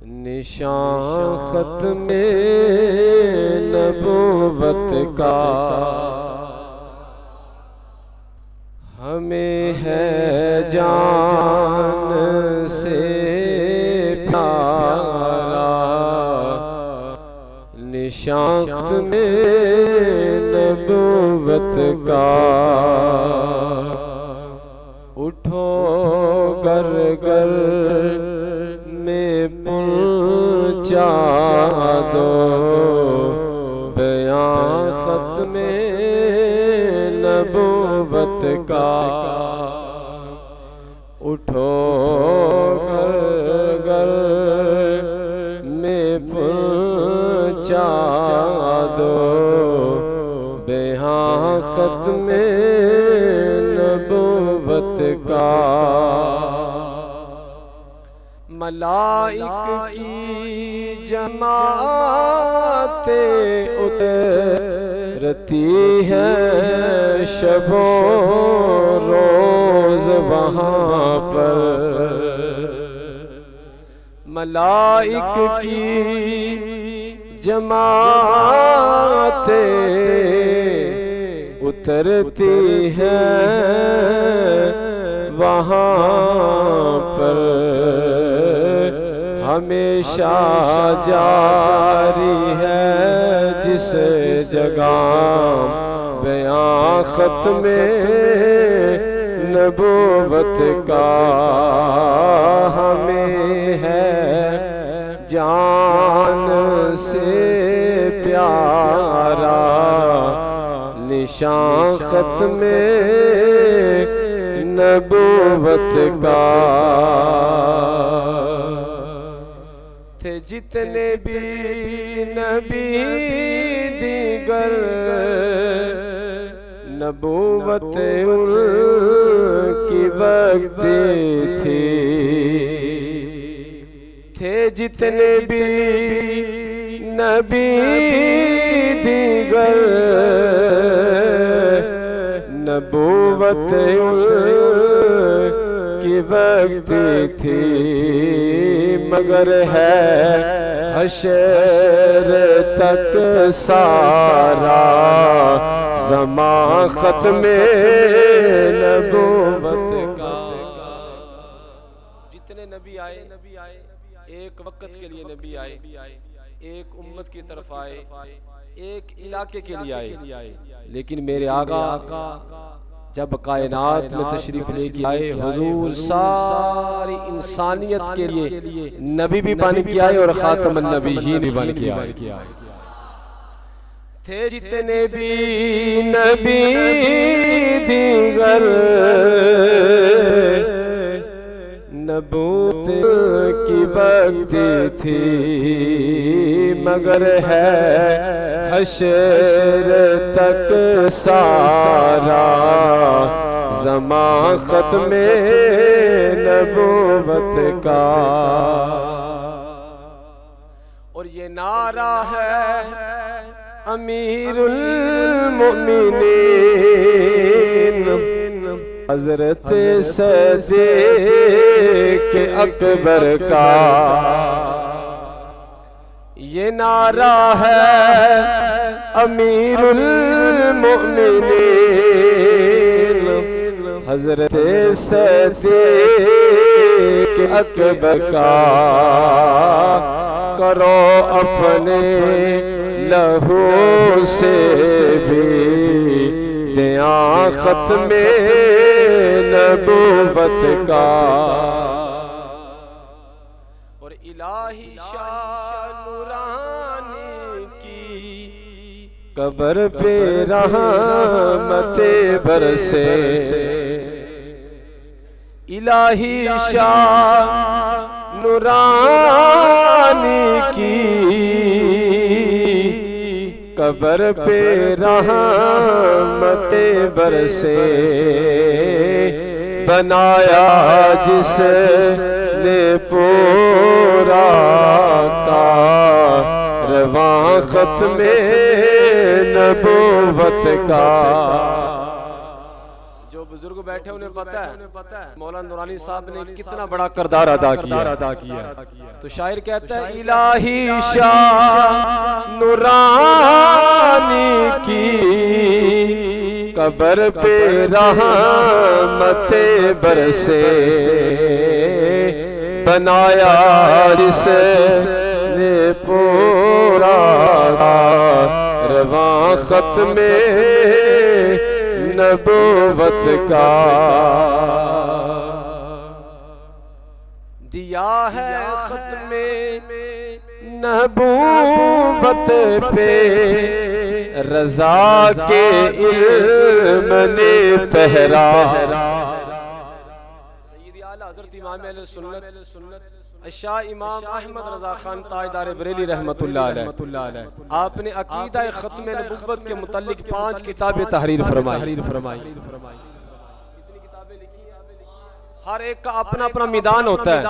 निशान ख़त्मे नबूवत का हमें है जान से प्यारा। निशान ख़त्मे नबूवत का उठो गर गर में पहुँचा दो बयां ख़त्मे नबूवत का। उठो गर गर में पहुँचा दो बयां ख़त्मे नबूवत का। मलाइक की जमाते उतरती है शबो रोज वहाँ पर। मलाइक की जमाते उतरती है वहाँ पर। हमेशा जारी है जिस जगह बयां ख़त्मे नबूवत का हमें है जान से प्यारा। निशान ख़त्मे नबूवत का। थे जितने भी नबी दीगर नबूवत उनकी वक्ती थी। थे जितने भी नबी दीगर नबूवत उनकी वक्ती थी। मगर है हशर तक सारा ज़मां ख़त्मे नबूवत का। जितने नबी आए एक वक्त के लिए नबी आए, एक उम्मत की तरफ आए, एक इलाके के लिए आए। लेकिन मेरे आका जब कायनात में तशरीफ लेके आए हुजूर सारी इंसानियत के लिए नबी भी बन के आए और खातमुन नबीयीन भी बन के आए। थे जितने भी नबी दीगर नबूवत की वक्ती थी। मगर है हशर तक सारा ज़मां ख़त्मे नबूवत का। और ये नारा है अमीरुल मोमिनीन हज़रत सिद्दीक़ अकबर का। ये नारा है अमीरुल मोमिनीन हज़रत सिद्दीक़ अकबर का। करो अपने लहू से भी बयां ख़त्मे नबूवत का। और इलाही शान नूरानी की कब्र पे रहमते बरसे। इलाही शान नूरानी की कब्र पे रहमते बरसे। बनाया जिसने पूरा कारवां ख़त्मे नबूवत का। जो बुजुर्ग बैठे उन्हें पता है मौलाना नूरानी साहब ने कितना बड़ा किरदार अदा किया। तो शायर कहता है इलाही शाह नूरानी की कब्र पे रहमते बरसे बनाया जिसने पूरा रवा खत्मे नबूवत का दिया है खत्मे नबूवत पे रजा के इल्म ने पहरा। सय्यदी आला हज़रत इमाम अहले सुन्नत शाह इमाम अहमद रजा खान ताजदार बरेली रहमतुल्लाह अलैह आपने अकीदा खत्म नबुव्वत के मुतालिक 5 किताबें तहरीर फरमाई। हर एक का अपना अपना मैदान होता है।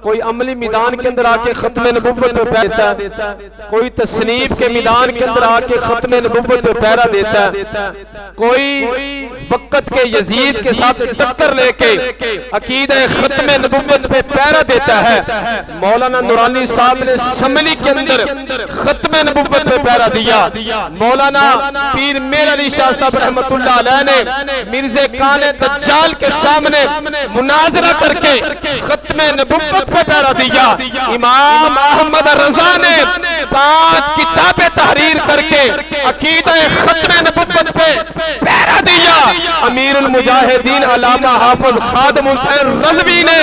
कोई अमली मैदान के अंदर आके खत्म नबुव्वत पे पैरा देता है, कोई तस्नीफ के मैदान के अंदर आके खत्म नबुव्वत पे पैरा देता है, कोई वक्त के यजीद के साथ टक्कर लेके अकीदा खत्म नबुव्वत पे पैरा देता है। मौलाना नूरानी साहब ने समली के अंदर खत्म नबुव्वत पे पैरा दिया। मौलाना पीर मेर अली शाह साहब रहमतुल्लाह अलैह ने मिर्ज़े काने दज्जाल के सामने मुनाजरा करके खत्म नबुव्वत पे पैरा दिया। इमाम अहमद रजा ने 5 किताबें तहरीर करके अकीदा खत्म नबुव्वत पे पैरा दिया। अमीरुल मुजाहिदीन अल्लामा हाफिज खादिम हुसैन रज़वी ने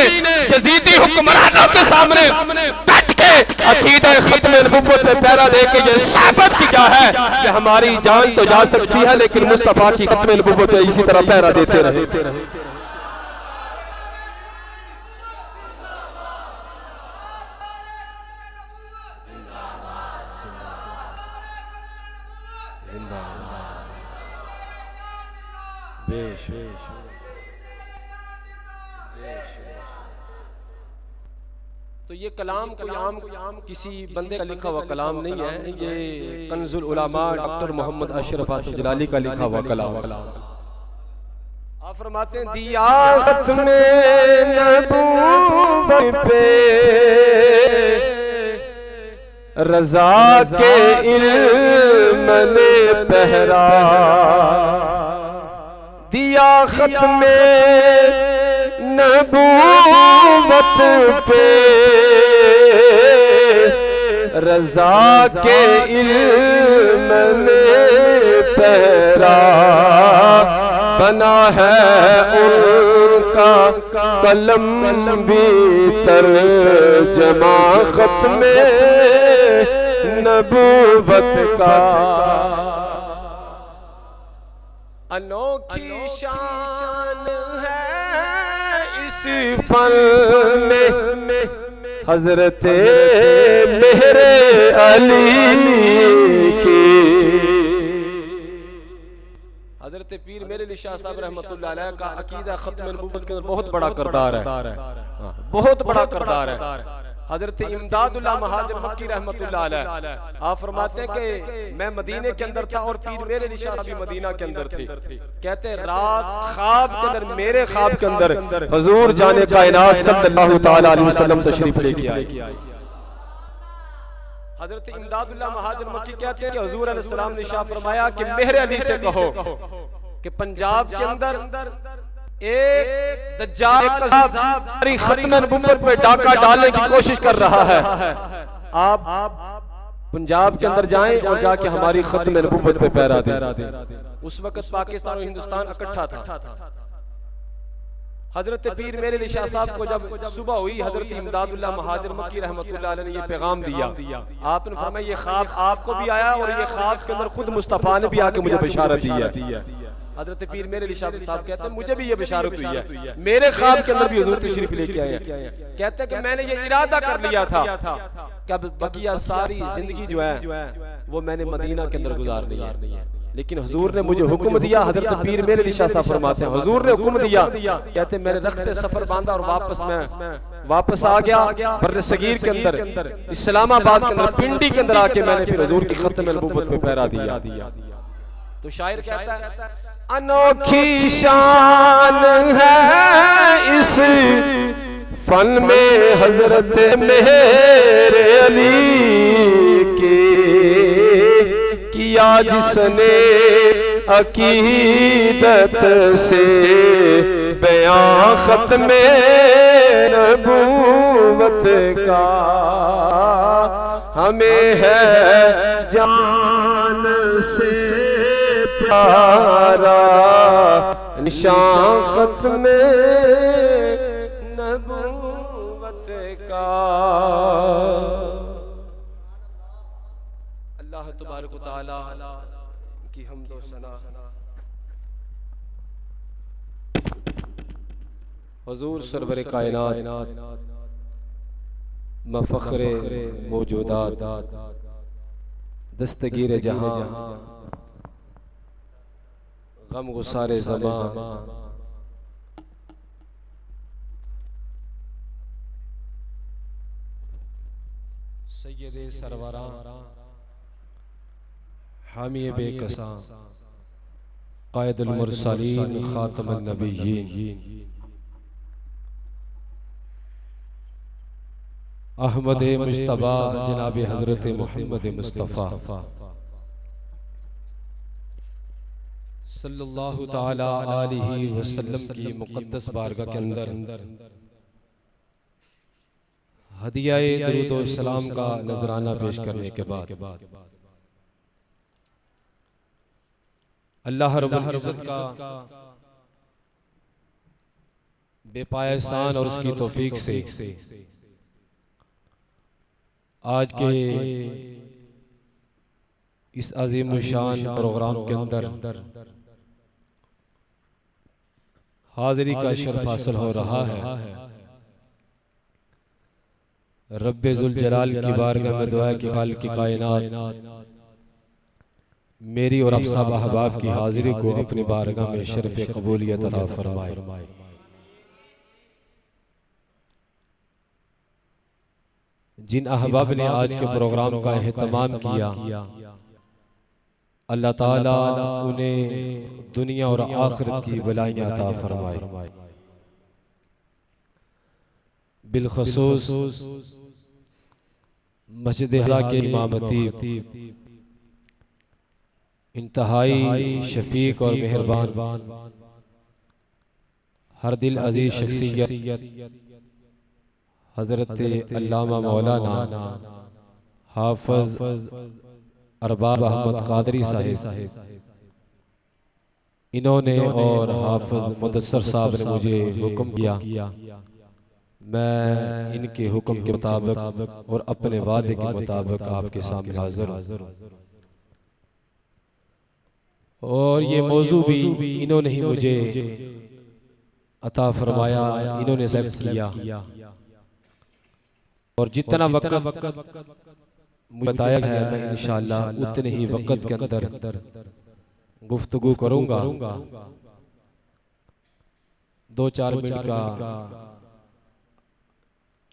यजीदी हुक्मरानों के सामने बैठ के अकीदा खत्म नबुव्वत पे पैरा दे के ये साबित किया है कि हमारी जान तो जा सकती है लेकिन मुस्तफा की खत्म नबुव्वत पे इसी तरह पैरा देते रहे। तो ये कलाम कोई आम किसी बंदे का लिखा हुआ कलाम नहीं है, ये कंजुल उलमा डॉक्टर मोहम्मद अशरफ आसिफ जलाली का लिखा हुआ कलाम। आप फरमाते हैं दिया खत्मे नबूवत पे रजा के इल्म ने पहरा दिया खत्मे नबूवत पे रजा के इल्म ने पहरा बना है उनका कलम भी तर्जमा खत्मे नबूवत का। अनोखी शान है इस फन में हजरते मेरे अली की। हजरत पीर मेरे अली शाह साहब रहमतुल्लाह अलैह का अकीदा खत्म नबुव्वत के अंदर बहुत बड़ा किरदार है, बहुत बड़ा किरदार है। हजरत इमदादुल्लाह महाजिर मक्की रहमतुल्लाह अलैह आप फरमाते हैं कि मैं मदीने के अंदर था और पीर मेरे अली शाह साहब भी मदीना के अंदर थे। कहते हैं रात ख्वाब के अंदर मेरे ख्वाब के अंदर हुजूर जाने कायनात सल्लल्लाहु तआला अलैहि वसल्लम तशरीफ लेके आए। हजरत इमदादुल्लाह महाजिर मक्की कहते हैं कि हुजूर अलैहिस्सलाम ने इरशाद फरमाया कि मेरे अली से कहो कि पंजाब के अंदर एक दज्जाल खत्म नबुव्वत पे डाका डालने की कोशिश कर रहा है। आप पंजाब के अंदर जाएं और जाके हमारी खत्म नबुव्वत पे पैरा दें। उस वक्त पाकिस्तान और हिंदुस्तान इकट्ठा था। हजरत पीर मेरे अली शाह साहब को जब सुबह हुई हजरत इमदादुल्लाह महाजिर मक्की रहमतुल्लाह अलैह ने ये पैगाम दिया। आपने फरमाया ये ख्वाब आपको भी आया और ये ख्वाब के अंदर खुद मुस्तफा ने भी आके मुझे बिशारत दी है। हजरत पीर मेरे अली शाह साहब कहते हैं मुझे भी ये बिशारत हुई है, मेरे ख्वाब के अंदर भी हुजूर तशरीफ लेके आए। कहते हैं कि मैंने ये इरादा कर लिया था कि अब बकिया सारी जिंदगी जो है वो मैंने मदीना के अंदर गुजारनी है, लेकिन हुजूर ने मुझे हुक्म दिया। हजरत पीर मेरे अली शाह साहब फरमाते हैं हुजूर ने हुक्म दिया, कहते मैंने रखते सफर बांधा और वापस आ गया बर्र सगीर के अंदर, इस्लामाबाद के अंदर, पिंडी के अंदर आके मैंने फिर हुजूर की खत्म नबुव्वत पे पैरा दिया। तो शायर कहता है अनोखी शान है इस फन में हजरत मेरे अली के, किया जिसने अकीदत से बयां खत्मे नबूवत का, हमें है जान से प्यारा निशान खत्मे नबूवत का। अल्लाह तबारक व तआला की हम्द व सना हुजूर सरवर कायनात मफखरे मौजूदात दस्तगीर जहां गम गुसारे ज़मां सैयदे सरवरां हामी बेकसां कायदुल मुरसलीन खातमुन नबिय्यीन अहमद मुज्तबा जनाब हजरत मोहम्मद मुस्तफ़ा सल्लल्लाहु ताला अलैहि वसल्लम की मुक़द्दस बारगाह के अंदर हदियाए दरूद व सलाम का नजराना पेश करने के बाद अल्लाह रब्बुल इज़्ज़त का बेपाया एहसान और उसकी तौफीक से आज के इस अजीम शान प्रोग्राम के अंदर हाजिरी का शर्फ हासिल हो रहा है। रब्बे जुल जलाल की बारगाह में दुआ की खालिक की कायनात मेरी और आप सब अहबाब की हाजिरी को अपनी बारगाह में शर्फ कबूलियत अता फरमाए। जिन अहबाब ने आज के प्रोग्राम का एहतमाम किया अल्लाह ताला उन्हें दुनिया और आखिरत की भलाइयां अता फरमाए। बिलखसूस मस्जिद हज़ा के इमामती इंतहाई शफीक और मेहरबान हर दिल अजीज शख्सियत हजरत अल्लामा मौलाना हाफिज अरबाब अहमद कादरी साहिब, इन्होंने और हाफिज मुदस्सर साहब ने मुझे हुक्म किया, मैं इनके हुक्म के मुताबिक और अपने वादे के मुताबिक आपके सामने हाजिर हूं। और ये मौजू भी इन्होंने ही मुझे अता फरमाया, इन्होंने सेलेक्ट किया और जितना वक्त बताया गया मैं इंशाअल्लाह उतने ही वक्त के अंदर गुफ्तगू करूंगा। 2-4 मिनट का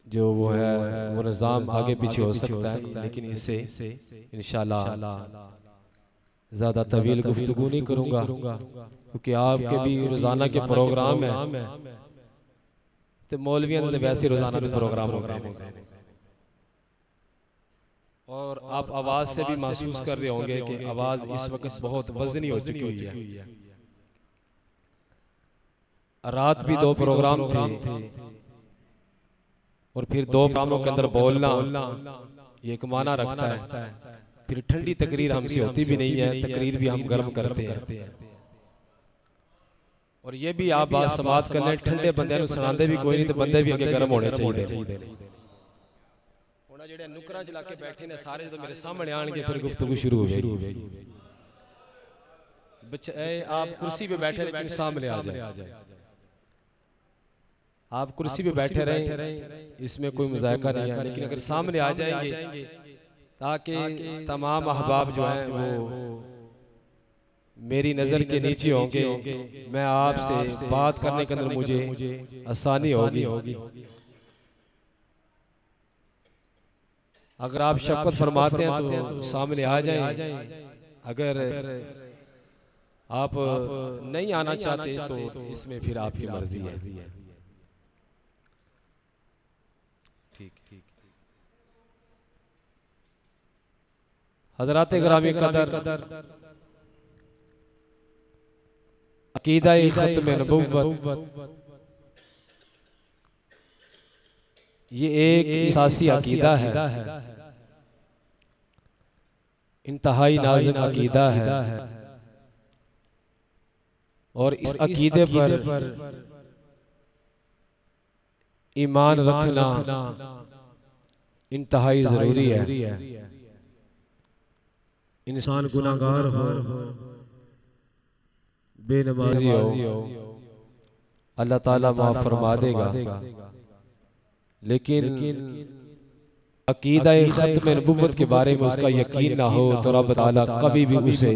जो वो है वो निज़ाम आगे पीछे हो सकता है, लेकिन इससे इंशाअल्लाह ज़्यादा तवील गुफ्तगू नहीं करूंगा क्योंकि आपके भी रोज़ाना के प्रोग्राम है तो मौलवियों ने वैसे रोज़ाना के प्रोग्राम होते हैं और आप आवाज़ से भी महसूस कर रहे होंगे कि आवाज़ इस वक्त बहुत वज़नी हो चुकी हुई है। रात भी 2 प्रोग्राम थे और फिर 2 प्रोग्रामों के अंदर बोलना ये एक माना रखता है। फिर ठंडी तकरीर हमसे होती भी नहीं है, तकरीर भी हम गर्म करते हैं और ये भी आप बात समाज कर लें, ठंडे बंदे सुनाते भी कोई नहीं तो बंदे भी अगे गर्म होने चाहिए। जेड़े नुकरा चला के बैठे ने सारे तो मेरे सामने आएंगे, फिर गुफ्तगू शुरू हो जाएगी। आप कुर्सी पे बैठे लेकिन सामने आ जाए, आप कुर्सी पे बैठे रहें इसमें कोई मुज़ायका नहीं है, लेकिन अगर सामने आ जाएंगे ताकि तमाम अहबाब जो हैं वो मेरी नज़र के नीचे होंगे, मैं आपसे बात करने के अंदर मुझे आसानी होगी। अगर आप शपथ फरमाते हैं तो सामने आ जाएं, अगर आप नहीं आना चाहते तो इसमें फिर आपकी मर्जी है। ठीक ठीक। हज़रात गिरामी कदर, अकीदा-ए ख़त्म नबुव्वत ये एक असासी अकीदा है, इंतहाई नाज़िम अकीदा है, और इस अकीदे पर ईमान रखना इंतहाई ज़रूरी है। इंसान गुनाहगार हो, बेनमाजी हो, अल्लाह ताला माफ़ फरमा देगा, लेकिन अकीदा-ए ख़त्म नबुव्वत के बारे में उसका यकीन ना हो तो रब ताला कभी भी उसे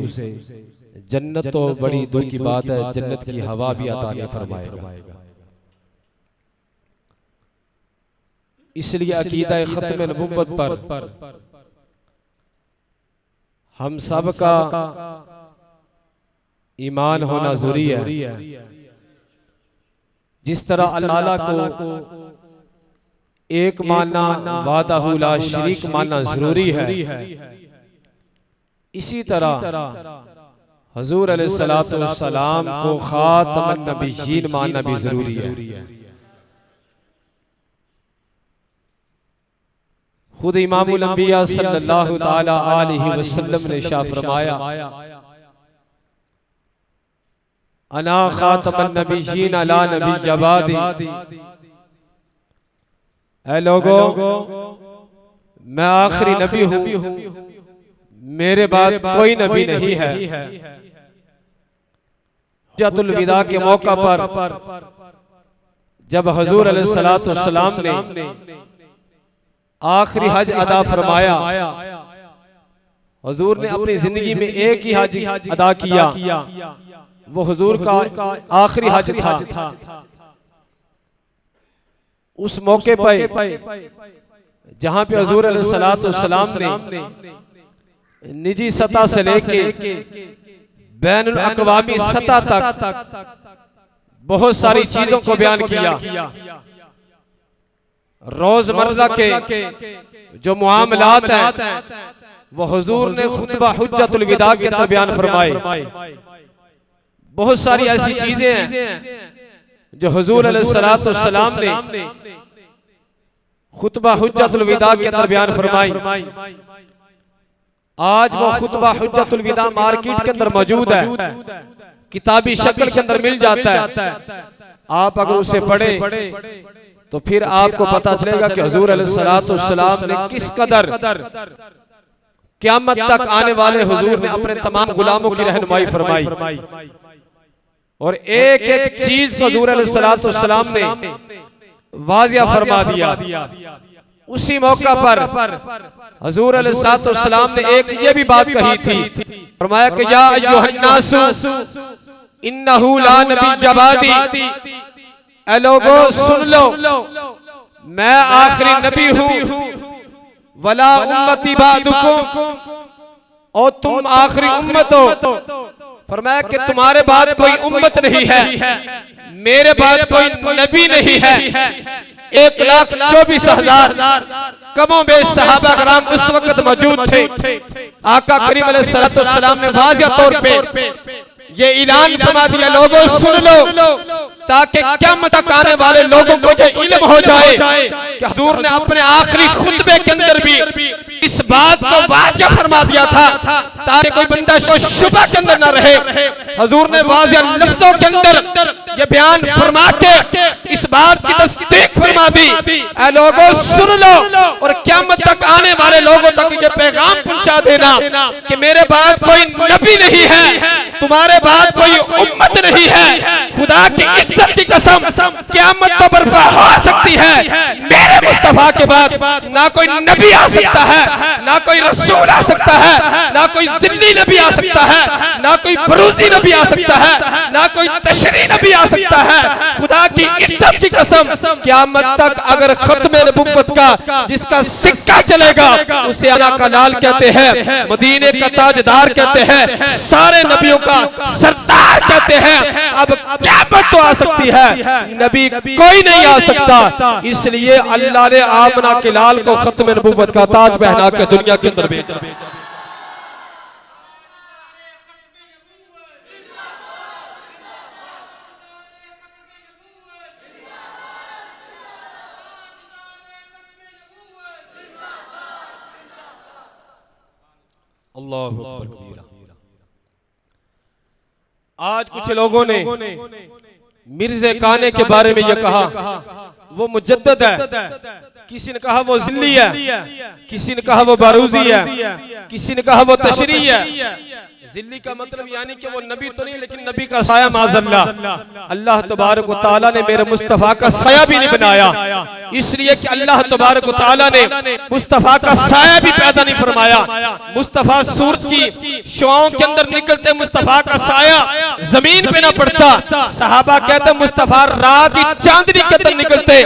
जन्नत तो बड़ी दूर की बात है, जन्नत की हवा भी अता नहीं फरमाएगा। इसलिए अकीदा-ए ख़त्म नबुव्वत पर हम सब का ईमान होना जरूरी है। जिस तरह अल्लाह को एक मानना, वाहदहू ला शरीक मानना जरूरी है, इसी तरह हुजूर अलैहिस्सलातु वस्सलाम को खातमुन नबिय्यीन मानना भी जरूरी है। खुद इमामुल अंबिया सल्लल्लाहु ताला अलैहि वसल्लम ने इरशाद फरमाया, अना खातमुन नबिय्यीन ला नबिय्य बादी। ऐ लोगों, मैं आखिरी नबी हूँ, मेरे बाद कोई नबी नहीं है। हज्जतुल विदा के मौका पर जब हुजूर अलैहिस्सलातु वस्सलाम ने आखिरी हज अदा फरमाया, हुजूर ने अपनी जिंदगी में एक ही हज अदा किया, वो हुजूर का आखिरी हज था। उस मौके पर जहां पे हुजूर अलैहिस्सलातु वस्सलाम ने निजी सतह से लेके बैनुल अक़वामी सतह तक बहुत सारी चीजों को बयान किया। रोजमर्रा के जो मुआमलात हैं वो हुजूर ने खुतबा हुज्जतुल विदा के अंदर बयान फरमाए। बहुत सारी ऐसी चीजें हैं जो हुजूर अलैहिस्सलातु वस्सलाम ने खुतबा हुज्जतुल विदा के अंदर बयान फरमाई। आज वो खुतबा हुज्जतुल विदा मार्केट के अंदर मौजूद है, किताबी शक्ल के अंदर मिल जाता है। आप अगर उसे पढ़े तो फिर आपको पता चलेगा कि हुजूर अलैहिस्सलातु वस्सलाम ने किस कदर क़यामत तक आने वाले हुजूर ने अपने तमाम गुलामों की रहनुमाई फरमाई, और एक एक चीज हुजूर अलैहिस्सलातु वस्सलाम ने वाज़िया फरमा दिया। उसी मौका पर हुजूर अलैहिस्सलातु वस्सलाम ने एक ये भी बात कही थी, फरमाया कि या अय्युहन्नासु इन्नहु ला नबिय्य बादी। ऐ लोगों सुन लो, मैं आखिरी नबी हूँ, वला उम्मती बादुकुम, और तुम आखिरी उम्मत हो। फरमाया कि तुम्हारे बाद कोई उम्मत नहीं है, मेरे बाद कोई नबी नहीं है। 1,24,000 कमों बेश सहाबा कराम उस वक्त मौजूद थे। आका करीम अलैहिस्सलातु वस्सलाम ने वाज़िह तौर पे ये ऐलान फरमा दिया, लोगों सुन लो, ताकि क़यामत तक आने वाले लोगों को ये इल्म हो जाए कि हुजूर ने अपने आखिरी खुतबे के अंदर भी इस बात को वाज़िह फरमा दिया था, ताकि कोई बंदा शुबह के अंदर न रहे। हुजूर ने वाज़िह लफ्ज़ों के अंदर ये बयान फरमा के इस बात की तस्दीक फरमा दी, ऐ लोगों सुन लो और क़यामत तक आने वाले लोगों तक ये पैगाम पहुंचा देना कि मेरे बाद कोई नबी नहीं है, तुम्हारे बाद कोई उम्मत नहीं है। खुदा की इज्जत की कसम, क़यामत तो बर्पा हो सकती है, मेरे मुस्तफा के बाद ना कोई नबी आ सकता है, ना कोई रसूल आ सकता है, ना कोई जिन्नी नबी आ सकता है, ना कोई बरूजी नबी आ सकता है, ना कोई तशरी नबी आ सकता है। खुदा की इज्जत की कसम, क़यामत तक अगर खत्म नबुव्वत का जिसका सिक्का चलेगा उसे आला का लाल कहते हैं, मदीने का ताजदार कहते हैं, सारे नबियों का सरदार कहते हैं। अब क़यामत तो आ सकती है, नबी कोई नहीं आ सकता। इसलिए अल्लाह ने आमना के लाल को खत्म नबुव्वत का ताज पहना के दुनिया के अंदर भेजा। अल्लाहु अकबर कबीरा। आज कुछ लोगों ने मिर्ज़ा काने के बारे में यह कहा वो मुजद्दद है, किसी ने कहा वो ज़िल्ली है, किसी ने कहा वो बारूजी है, किसी ने कहा वो तशरी है। ज़िल्ली का मतलब यानी कि वो नबी तो नहीं लेकिन नबी का साया माज़अल्लाह। अल्लाह तबारक व तआला ने मेरे मुस्तफ़ा का साया भी नहीं बनाया, इसलिए कि अल्लाह तबारक व तआला ने मुस्तफ़ा का साया भी पैदा नहीं फरमाया। मुस्तफ़ा सूरज की शुआओं के अंदर निकलते मुस्तफ़ा का साया जमीन पे ना पड़ता। सहाबा कहते मुस्तफ़ा रात की चांदनी के अंदर निकलते,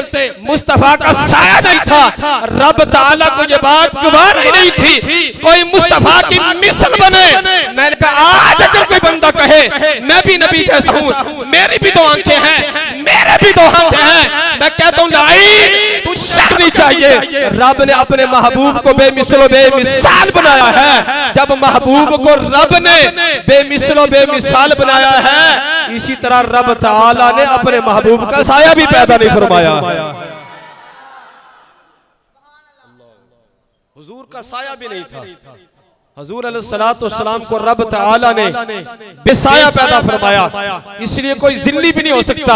मुस्तफ़ा का साया नहीं था। रब तआला को ये बात गवार ही नहीं थी कोई मुस्तफ़ा की मिसल बने। मैंने कहा आज अगर कोई बंदा कहे मैं भी नबी जैसा हूँ, मेरी भी दो आंखें हैं, मेरे भी दो हाथ हैं, मैं कहता हूँ लाई तू शर्म नहीं चाहिए। रब ने अपने महबूब को बेमिसलो बेमिसाल बनाया है। जब महबूब को रब ने बेमिसलो बेमिसाल बनाया है, इसी तरह रब तआला ने अपने महबूब का साया भी पैदा नहीं फरमाया। हुजूर का साया भी नहीं था। हजूर अलैहिस्सलातु वस्सलाम को रब तआला ने बेसाया पैदा फरमाया, इसलिए कोई ज़िल्ली भी नहीं हो सकता,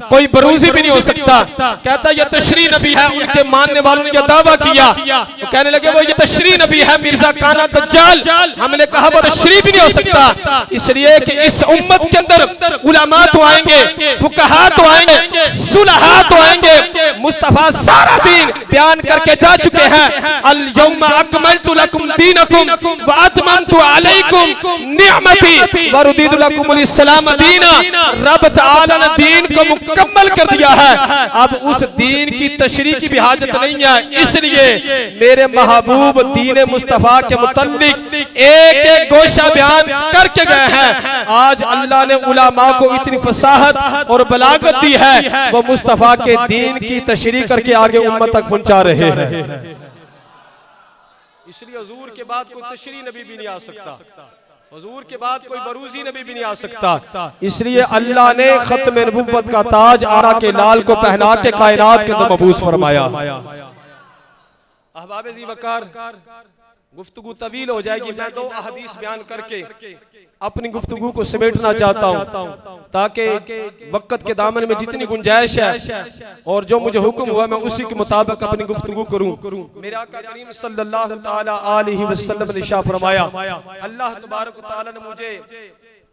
कोई बरूजी भी नहीं हो सकता। कहता ये तशरी नबी है, उनके मानने वालों ने यह दावा किया तो कहने लगे वो ये तशरी नबी है मिर्ज़ा काना दज्जाल। हमने कहा वो तशरी भी नहीं हो सकता, इसलिए कि इस उम्मत के अंदर उलमा तो आएंगे, फुकहा तो आएंगे, सुलहा तो आएंगे। मुस्तफ़ा सारा दीन बयान करके जा चुके हैं, अल यौमा अकमलतु लकुम दीनकुम वातममतु अलैकुम निअमती व रदीतु लकुमुल इस्लाम दीना। रब तआला ने दीन को मुकम्मल कर दिया है, अब उस दीन की तशरीह की भी हाजत नहीं है। इसलिए मेरे महबूब दीन मुस्तफ़ा के मुतल्लिक एक एक गोशा बयान करके गए हैं। आज अल्लाह ने उलमा को इतनी फसाहत और बलागत दी है, वो मुस्तफ़ा के दीन की तशरीह करके आगे उम्मत तक पहुंचा रहे हैं। इसलिए हुजूर के बाद कोई तशरी नबी भी नहीं आ सकता, हुजूर के बाद कोई बरूजी नबी भी नहीं आ सकता। इसलिए अल्लाह ने खत्म नबुव्वत का ताज आरा के लाल को पहना के कायनात के अंदर मबूस फरमाया। अहबाब ज़ी वक़ार, गुफ्तगू तवील हो जाएगी, मैं दो अहदीस बयान करके अपनी गुफ्तगू को समेटना चाहता हूँ ताकि वक्त के दामन में जितनी गुंजाइश है और जो मुझे हुक्म हुआ मैं उसी के मुताबिक अपनी गुफ्तगू करूँ। मेरे आका करीम सल्लल्लाहु तआला अलैहि वसल्लम ने इरशाद फरमाया, अल्लाह तबारक व तआला ने मुझे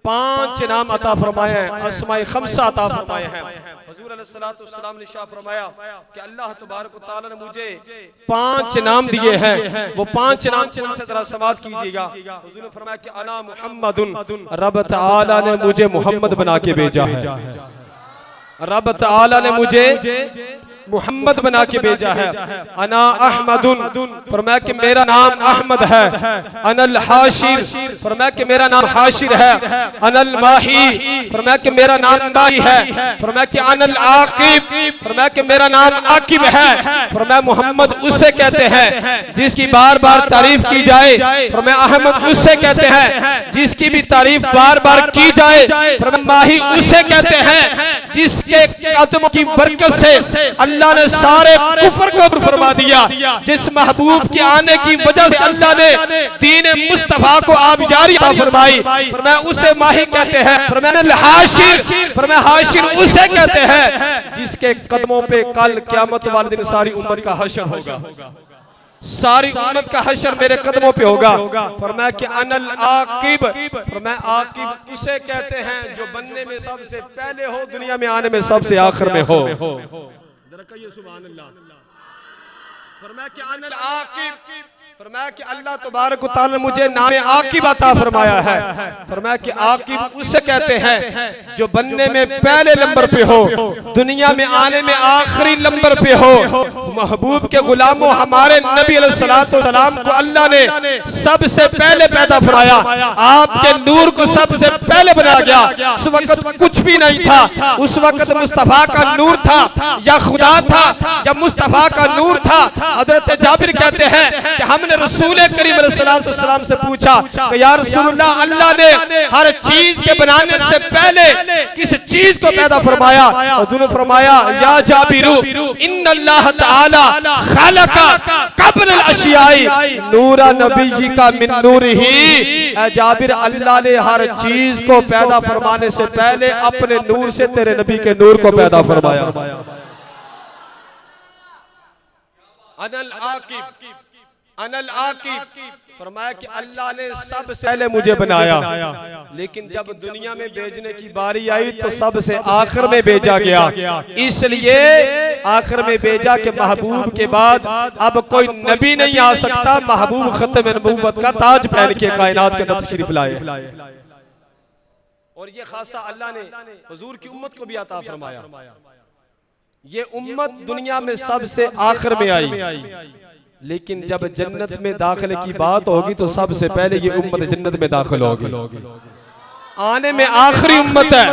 5 नाम अता फरमाए हैं, अस्माए खमसा अता फरमाए हैं। हुजूर अलैहिस्सलातु वस्सलाम ने इरशाद फरमाया कि अल्लाह तबारक व तआला ने मुझे 5 नाम दिए हैं, वो 5 नाम से उनसे जरा समाअत कीजिएगा। हुजूर ने फरमाया कि अना मुहम्मदुन, रब तआला ने मुझे मोहम्मद बना के भेजा है। रब तआला ने मुझे मोहम्मद बना के भेजा है। अना अहमदुन, फरमाया कि मेरा नाम अहमद है। अनल हाशिर, फरमाया कि मेरा नाम हाशिर है। अनल माही, फरमाया कि मेरा नाम माही है। फरमाया कि अनल आकिब, फरमाया कि मेरा नाम आकिब है। फरमाया मोहम्मद उससे कहते हैं जिसकी बार बार तारीफ की जाए। फरमाया अहमद उससे कहते हैं जिसकी भी तारीफ बार बार की जाए। फरमाया माही उससे कहते हैं जिसके कदमों की बरकत से अल्लाह ने सारे कुफर को दूर फरमा दिया। जिस महबूब के आने की वजह से अल्लाह ने दीन मुस्तफा को आबियारी अता फरमाई, फरमाया उसे माही कहते हैं। फरमाया हाशिर, फरमाया हाशिर उसे कहते हैं जिसके कदमों पे कल क़यामत वाले दिन सारी उम्मत का हशर होगा, सारी उम्मत का हशर मेरे कदमों पे होगा। फरमाया कि अनल आकिब, फरमाया आकिब उसे कहते हैं जो बनने में सबसे पहले हो, दुनिया में आने में सबसे आखिर में हो। जरा कहिए सुभान अल्लाह। फरमाया कि अनल आकिब, फरमाया कि अल्लाह तबारक व तआला ने मुझे नाम आकिब अता फरमाया है। फरमाया कि आकिब उससे कहते हैं जो बनने में पहले नंबर पे हो, दुनिया में आने में आखिरी नंबर पे हो। महबूब के गुलामों, हमारे नबी अलैहिस्सलातु वस्सलाम को अल्लाह ने सबसे पहले पैदा फरमाया, आपके नूर को सबसे पहले बनाया गया। उस वक्त कुछ भी नहीं था, उस वक्त मुस्तफा का नूर था या खुदा था या मुस्तफा का नूर था। हजरत जाबिर कहते हैं कि हमने रसूल करीम अलैहिस्सलातु वस्सलाम से पूछा कि या रसूलुल्लाह, अल्लाह ने हर चीज के बनाने से पहले किस चीज को पैदा फरमाया? उन्होंने फरमाया या जाबिरू इन्नल्लाह तआला खलका क़ब्ल अल-अशियाई नूरा नबी का मिन नूरिही। जाबिर, अल्लाह ने हर चीज को पैदा फरमाने से पहले अपने नूर से तेरे नबी के नूर को पैदा फरमाया। अनल आकिब, अनल आकिब, फरमाया कि अल्लाह ने सबसे पहले मुझे बनाया, लेकिन जब दुनिया में भेजने की बारी आई तो सबसे आखिर में भेजा गया। इसलिए आखिर में भेजा कि महबूब के बाद अब कोई नबी नहीं आ सकता। महबूब खत्म नबूवत का ताज पहन के कायनात के अंदर तशरीफ लाए। और ये खासा अल्लाह ने हुजूर की उम्मत को भी अता फरमाया। ये उम्मत दुनिया में सबसे आखिर में आई, लेकिन जब जन्नत में दाखिले की बात होगी तो सबसे पहले ये उम्मत जन्नत में दाखिल होगी। आने में आखिरी उम्मत है।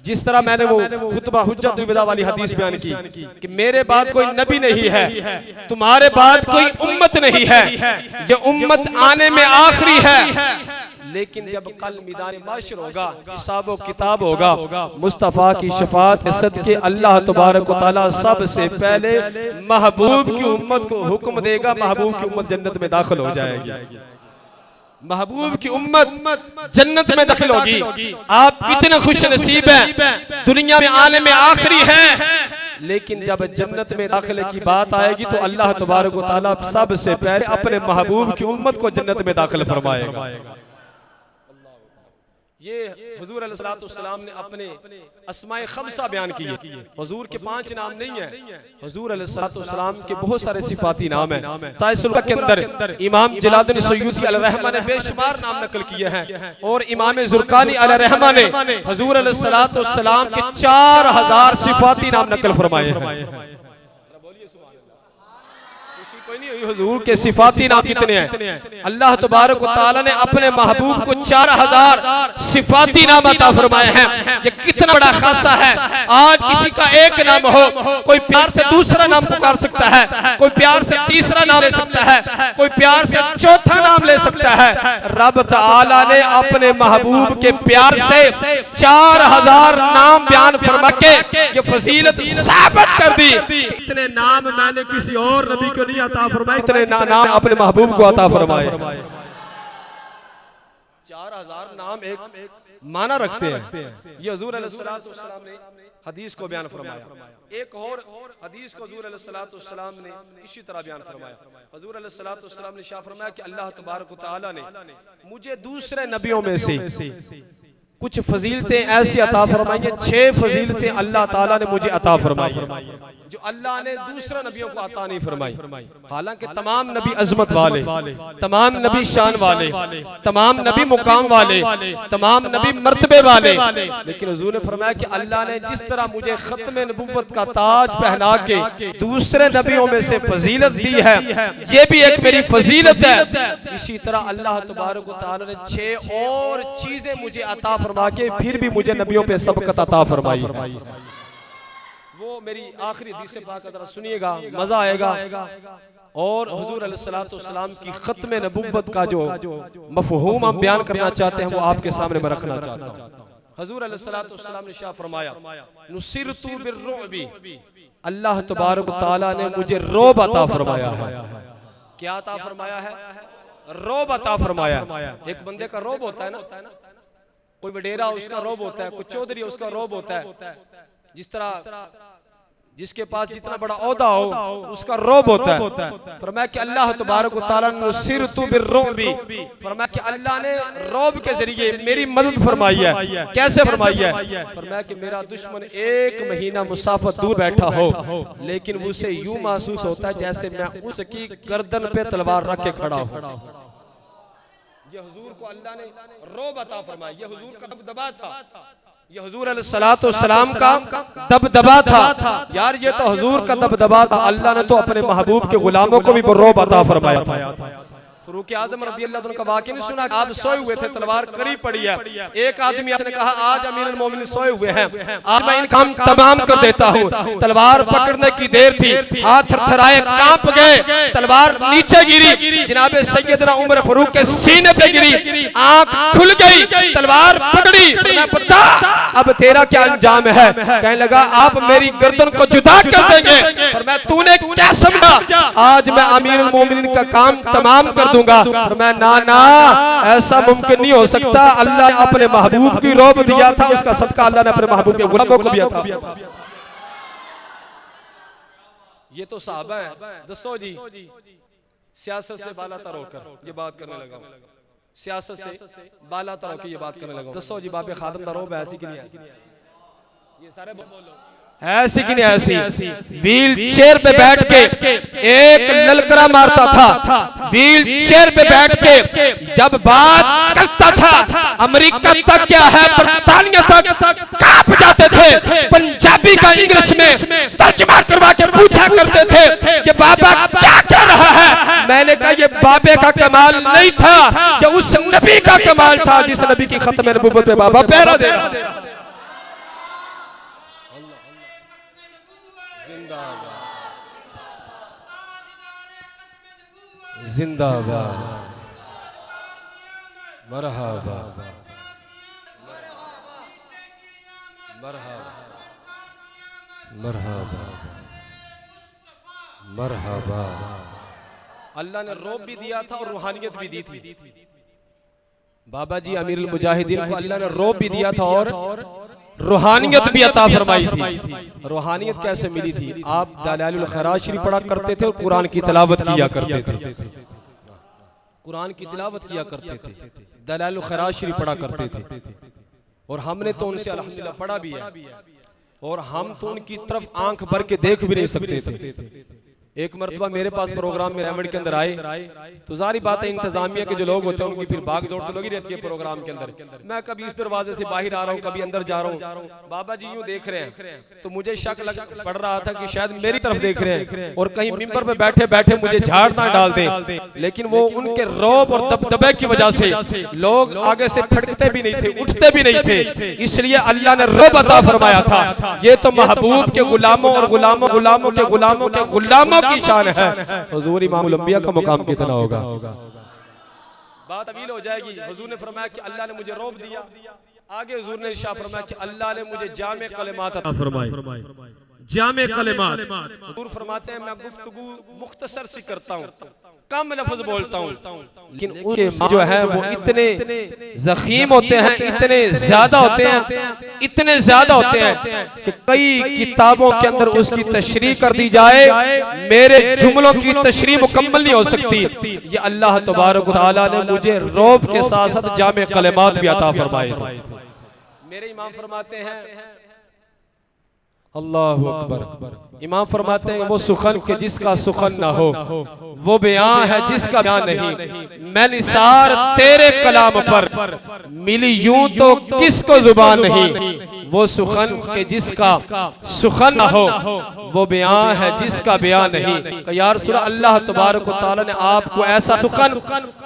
जिस तरह मैंने वो खुतबा हुज्जत विदा वाली हदीस बयान की कि मेरे बाद कोई नबी नहीं है, तुम्हारे बाद कोई उम्मत नहीं है, ये उम्मत आने में आखिरी है। लेकिन जब कल मैदान माशर होगा, हिसाब व किताब होगा, मुस्तफ़ा की शफाअत सदके अल्लाह तबारक व तआला सबसे पहले महबूब की उम्मत को हुक्म देगा, महबूब की उम्मत जन्नत में दाखिल हो जाएगी। महबूब की उम्मत जन्नत में दाखिल होगी। आप कितने खुश नसीब हैं, दुनिया में आने में आखिरी है, लेकिन जब जन्नत में दाखिले की बात आएगी तो अल्लाह तबारक व तआला सबसे पहले अपने महबूब की उम्मत को जन्नत में दाखिल फरमाएगा। ये हुजूर अलैहिस्सलातु वस्सलाम ने अपने अस्माए खमसा बयान किए। हुजूर के 5 नाम नहीं है, हुजूर अलैहिस्सलातु वस्सलाम के बहुत सारे सिफाती नाम हैं। साहिह के अंदर इमाम जलालुद्दीन सयूती अलैहिर्रहमा ने बेशुमार नाम नकल किए हैं, और इमाम ज़ुरकानी अलैहिर्रहमा ने हुजूर अलैहिस्सलातु वस्सलाम के 4000 सिफाती नाम नकल फरमाए हैं। हुजूर के सिफाती नाम कितने हैं? अल्लाह तबारक व तआला ने अपने महबूब को 4000 सिफाती नाम अता फरमाए हैं। ये कितना बड़ा खासा है। आज किसी का एक नाम हो, कोई प्यार से दूसरा नाम पुकार सकता है, कोई प्यार से तीसरा नाम ले सकता है, कोई प्यार से चौथा नाम ले सकता है। रब तआला ने अपने महबूब के प्यार से 4000 नाम बयान फरमा के ये फजीलत साबित कर दी। इतने नाम मैंने किसी और नबी को नहीं अता फरमाए, इतने नाम अपने महबूब को अता फरमाए। 4000 नाम एक माना रखते हैं। ये हुजूर अलैहिस्सलातु वस्सलाम ने हदीस को बयान फरमाया। एक और हदीस को हुजूर अलैहिस्सलातु वस्सलाम ने इसी तरह बयान फरमाया। हुजूर अलैहिस्सलातु वस्सलाम ने शाह फरमाया कि अल्लाह तबारक व तआला ने मुझे दूसरे नबियों में से कुछ फजीलतें ऐसी अता फरमाई हैं। 6 फजीलतें अल्लाह ताला ने मुझे अता फरमाई जो अल्लाह ने दूसरा नबियों को अता नहीं फरमाई। हालांकि तमाम नबी अजमत वाले, तमाम नबी शान वाले, तमाम नबी मुकाम वाले, तमाम नबी मर्तबे वाले, लेकिन हुजूर ने फरमाया कि अल्लाह ने जिस तरह मुझे खत्म नबुव्वत का ताज पहना के दूसरे नबियों में से फजीलत दी है, ये भी एक मेरी फजीलत है। इसी तरह अल्लाह तबारक व तआला ने 6 और चीजें मुझे अता फरमा के फिर भी मुझे नबियों पे सबकत अता फरमाई। वो मेरी आखिरी हदीस पाक जरा सुनिएगा, मजा आएगा। और हुजूर अलैहिस्सलातु वस्सलाम की खत्म नबुव्वत का जो मफहूम हम बयान करना चाहते हैं वो आपके सामने मैं रखना चाहता हूँ। हुजूर अलैहिस्सलातु वस्सलाम ने शाह फरमाया नुसिरतु बिर्रुअबी, अल्लाह तबारक व तआला ने मुझे रौब अता फरमाया है। क्या अता फरमाया है? रौब अता फरमाया। एक बंदे का रौब होता है ना, कोई वडेरा उसका रौब होता है, कोई चौधरी उसका रौब होता है। जिस तरह जिसके पास जितना बड़ा औदा हो उसका रौब होता है। फरमाया कि अल्लाह तबारक व तआला नुसिरतु बिर्रुबी, फरमाया कि अल्लाह ने रौब के जरिए मेरी मदद फरमाई है। कैसे फरमाई है? फरमाया कि मेरा दुश्मन 1 महीना मुसाफत दूर बैठा हो, लेकिन उसे यूं महसूस होता है जैसे मैं उसकी गर्दन पे तलवार रख के खड़ा हूं। ये हुजूर को अल्लाह ने रौब अता फरमाया। ये हुजूर का दबदबा था, ये हुजूर अलैहिस्सलातु वस्सलाम का दबदबा था। यार ये तो हुजूर का दबदबा था। अल्लाह ने तो अपने महबूब के गुलामों को भी रौब अता फरमाया था। फारूक आज़म रज़ियल्लाहु अन्हु का वाक़या नहीं सुना? आप सोए हुए थे, तलवार करीब पड़ी है। एक आदमी ने कहा आज अमीरुल मोमिनीन सोए हुए हैं, आज मैं इनका काम तमाम कर देता हूँ। तलवार पकड़ने की देर थी, हाथ थरथराए, कांप गए, तलवार नीचे गिरी, जनाब सैयदना उमर फारूक के सीने पे गिरी, आंख खुल गई, तलवार पकड़ी। मैं बता अब तेरा क्या अंजाम है? कहने लगा आप मेरी गर्दन को जुदा कर देंगे। और मैं तूने क्या समझा आज मैं अमीरुल मोमिनीन का काम तमाम कर दूंगा? और मैं ना ऐसा मुमकिन नहीं हो सकता। अल्लाह ने अपने महबूब की रौब दिया था, उसका सदका अल्लाह ने अपने महबूब के गुलामों को दिया था। ये तो सहाबा है। दसो जी, सियासत से बालातर होकर ये बात करने लगा, सियासत से बालातर होकर ये बात करने लगा। दसो जी बाबे खादम दा रौब ऐसी कि नहीं ऐसी? ये सारे बोलो ऐसी कि नहीं ऐसी? व्हील चेयर पे बैठ के एक ललकरा मारता था, व्हील चेयर पे बैठ के जब बात करता था अमेरिका तक क्या है बरतानिया तक कांप जाते थे। पंजाबी का इंग्लिश में तर्जुमा करवा के पूछा करते थे कि बाबा क्या कह रहा है? मैंने कहा ये बाबे का कमाल नहीं था, ये उस नबी का कमाल था जिस नबी की खत्म नबूवत पे बाबा पहरा दे रहा था। जिंदाबाद, मरहबा, मरहबा, मरहबा, मरहबा। अल्लाह ने रौब भी दिया था और रूहानियत भी दी थी। बाबा जी अमीरुल मुजाहिदीन को अल्लाह ने रौब भी दिया था और रूहानियत भी अता फरमाई थी। रूहानियत कैसे मिली थी? आप दलाइलुल खैरात शरीफ पढ़ा करते थे और कुरान की तिलावत किया करते थे, कुरान की तिलावत किया करते थे, दलाइलुल खैरात शरीफ पढ़ा करते थे। और हमने तो उनसे अल्हम्दुलिल्लाह पढ़ा भी है और हम तो उनकी तरफ आंख भर के देख भी नहीं सकते थे। एक मरतबा मेरे पास प्रोग्राम में रेमंड के अंदर आए तो जारी बात है इंतजामिया के जो लोग होते हैं उनकी फिर भाग दौड़ तो लगी रहती है प्रोग्राम के अंदर। मैं कभी इस दरवाजे से बाहर आ रहा हूँ, कभी अंदर जा रहा हूँ, बाबा जी यूं देख रहे हैं तो मुझे शक पड़ रहा था कि शायद मेरी तरफ देख रहे हैं और कहीं मिंबर पे बैठे बैठे मुझे झाड़ ना डाल दें। लेकिन वो उनके रौब और दबदबे की वजह से लोग आगे से फटकते भी नहीं थे, उठते भी नहीं थे, इसलिए अल्लाह ने रौब अता फरमाया था। ये तो महबूब के गुलामों और गुलामों गुलामों के गुलामों के गुलामों की शान है। हुजूर इमामुल अंबिया का मुकाम कितना होगा? बात अवील हो जाएगी। हुजूर ने फरमाया कि अल्लाह ने मुझे रौब दिया। आगे हुजूर ने इरशाद फरमाया कि अल्लाह ने मुझे जामे कलिमात अता फरमाए। जामे कलिमात हुजूर फरमाते हैं मैं गुफ्तगू मुख्तसर सी करता हूँ, कम लफ्ज बोलता हूँ, लेकिन उनके जो है वो इतने ज़ख़ीम होते हैं, इतने ज्यादा होते हैं, इतने ज्यादा होते हैं कि कई किताबों के अंदर उसकी तशरीह कर दी जाए, मेरे जुमलों की तशरीह मुकम्मल नहीं हो सकती। ये अल्लाह तबारक व तआला ने मुझे रौब के साथ साथ जामे कलिमात भी अता फरमाए थे। मेरे इमाम फरमाते हैं अल्लाहु अकबर, इमाम फरमाते हैं वो सुखन के जिसका सुखन ना हो, वो बयां है जिसका बयां नहीं। मैं निसार तेरे कलाम पर मिली यूं तो किसको जुबान नहीं, वो सुखन के जिसका सुखन ना हो, वो बयां है जिसका बयां नहीं। यार सुना अल्लाह तबारक व तआला ने आपको ऐसा सुखन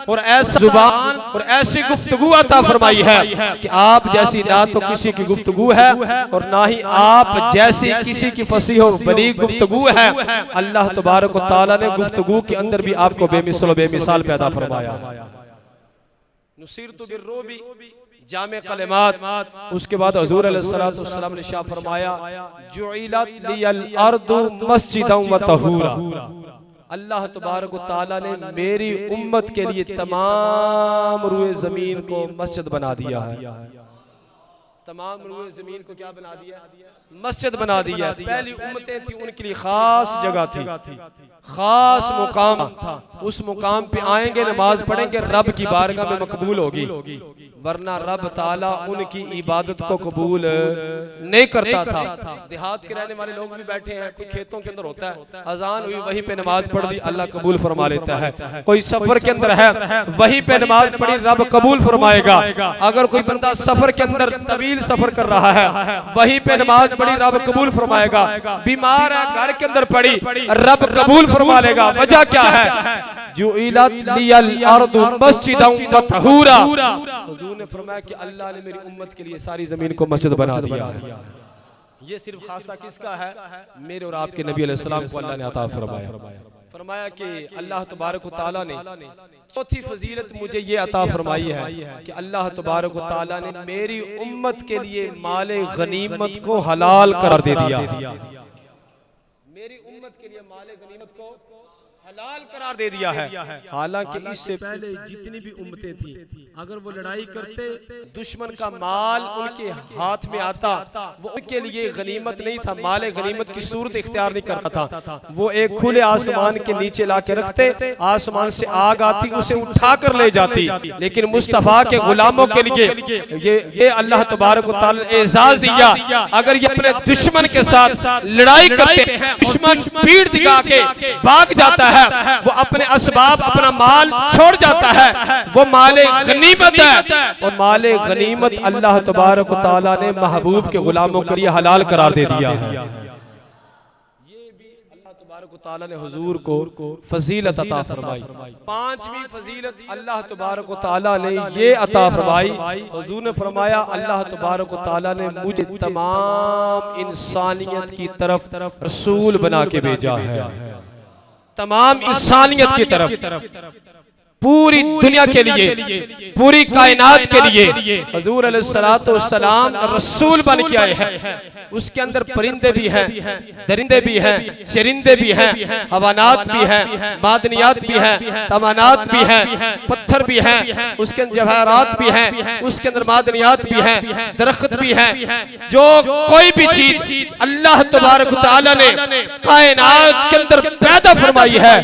और ऐसा जुबान और ऐसी गुफ्तगू अता फरमाई है कि आप जैसी ना तो किसी की गुफ्तगू है और ना ही आप जैसी किसी की फसीह और बलीग गुफ्तगू है। अल्लाह तबारक व तआला ने गुफ्तगू के अंदर भी आपको बेमिसल बेमिसाल पैदा फरमाया। नुसीरतु बिर्रुबी जामे कलिमात। उसके बाद हुजूर अलैहिस्सलातु वस्सलाम ने इरशाद फरमाया जुइलत लियल अर्दु मस्जिदन व तहूरा। अल्लाह तबारक व तआला ने मेरी उम्मत के लिए तमाम रुए जमीन को मस्जिद बना दिया है, तमाम रूए ज़मीन को क्या बना दिया? मस्जिद बना दिया। पहली उम्मतें थी, उनके लिए खास जगह थी, खास मुकाम था। उस मुकाम पे आएंगे, नमाज पढ़ेंगे, रब की बारगाह में मकबूल होगी, वरना रब ताला उनकी इबादत को कबूल नहीं करता था। देहात के रहने वाले लोग भी बैठे हैं, कोई खेतों के अंदर होता है, अजान हुई वहीं पे नमाज पढ़ दी, अल्लाह कबूल फरमा लेता है। कोई सफर के अंदर है, वहीं पे नमाज पढ़ी, रब कबूल फरमाएगा। अगर कोई बंदा सफर के अंदर तवील सफर कर रहा है, वहीं पे नमाज पढ़ी, रब कबूल फरमाएगा। बीमार है, घर के अंदर पड़ी, रब कबूल फरमा लेगा। वजह क्या है? हुजूर ने फरमाया कि अल्लाह ने मेरी उम्मत के लिए सारी जमीन को मस्जिद बना दिया है। ये सिर्फ खासा किसका है? मेरे और आपके नबी अलैहि सलाम को अल्लाह ने अता फरमाया। फरमाया कि अल्लाह तबारक व तआला ने चौथी फजीलत मुझे ये अता फरमाई है कि अल्लाह तबारक व तआला ने मेरी उम्मत के लिए माले गनीमत को हलाल करार दे दिया। मेरी उम्मत के लिए माले गनीमत को हलाल करार दे दिया है। हालांकि इससे पहले जितनी भी उम्मतें थी, अगर वो लड़ाई करते, दुश्मन का माल उनके हाथ में आता, वो उनके लिए गनीमत नहीं था, माले गनीमत की सूरत इख्तियार नहीं करता था। वो एक खुले आसमान के नीचे लाके रखते, आसमान से आग आती, उसे उठा कर ले जाती। लेकिन मुस्तफा के गुलामों के लिए ये अल्लाह तबारक व तआला ने एजाज दिया, अगर ये अपने दुश्मन के साथ लड़ाई करते हैं, दुश्मन पीठ दिखा के भाग जाता है, वो अपने असबाब, अपना माल छोड़ जाता है, वो माले गनीमत है। और माले गनीमत अल्लाह तबारक व तआला ने महबूब के गुलामों के लिए हलाल करार दे दिया है। ये भी अल्लाह तबारक व तआला ने हुजूर को फजीलत अता फरमाई। पांचवी फजीलत अल्लाह तबारक व तआला ने ये अता फरमाई, हुजूर ने फरमाया अल्लाह तबारक व तआला ने मुझे तमाम इंसानियत की तरफ रसूल बना के भेजा है। तमाम इंसानियत की तरफ, पूरी दुनिया के लिए, पूरी कायनात के लिए हुजूर अलैहिस्सलातु वस्सलाम रसूल बन के आए हैं। उसके अंदर परिंदे भी हैं, दरिंदे भी हैं, चरिंदे भी हैं, हवानात भी हैं, मादनियात भी हैं, तमानात भी हैं, पत्थर भी हैं, उसके अंदर जवाहरात भी हैं, उसके अंदर मादनियात भी हैं, दरख्त भी हैं। जो कोई भी चीज अल्लाह तबारक व तआला ने कायनात के अंदर पैदा फरमाई है,